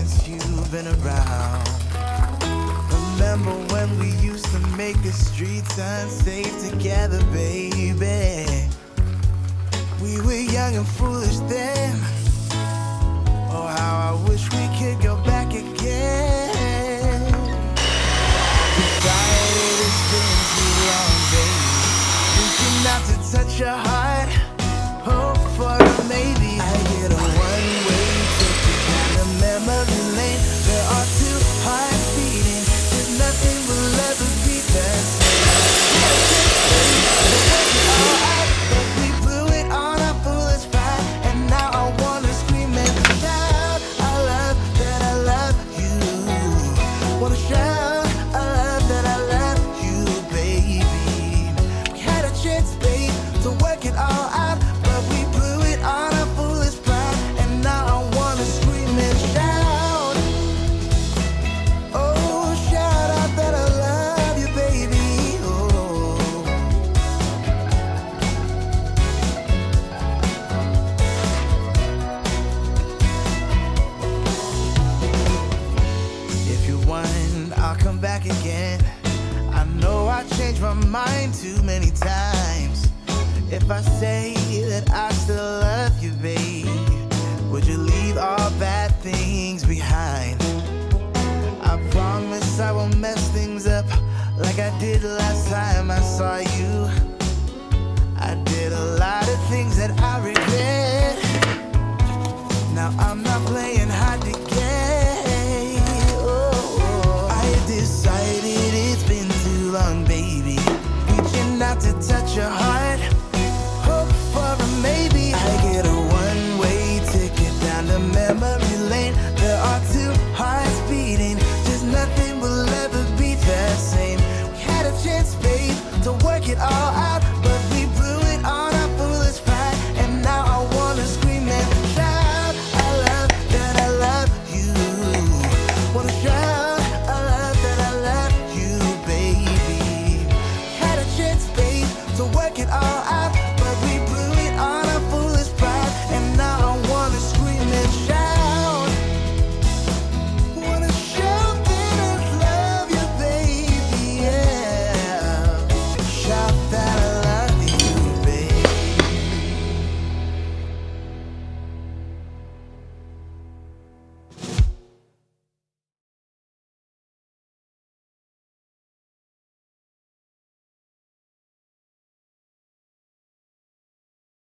since you've been around. Remember when we used to make the streets unsafe together, baby? We were young and foolish then. Oh, how I wish we could go back again. Decided it's been too long, baby. Thinking not to touch your heart. Hope for a maybe. I get a one-way ticket down the memory lane. There are two hearts beating. There's nothing will ever be the same. But we blew it on our foolish pride, and now I wanna scream and shout. I love that I love you. Wanna shout, I love that I love you, baby. We had a chance, babe, to work it all out, but we blew it on our foolish pride, and now I wanna scream and shout. Oh, shout out that I love you, baby. Oh. If you want, I'll come back again. I know I changed my mind too many times. If I say that I still love you, babe, would you leave all bad things behind? I promise I won't mess things up like I did last time I saw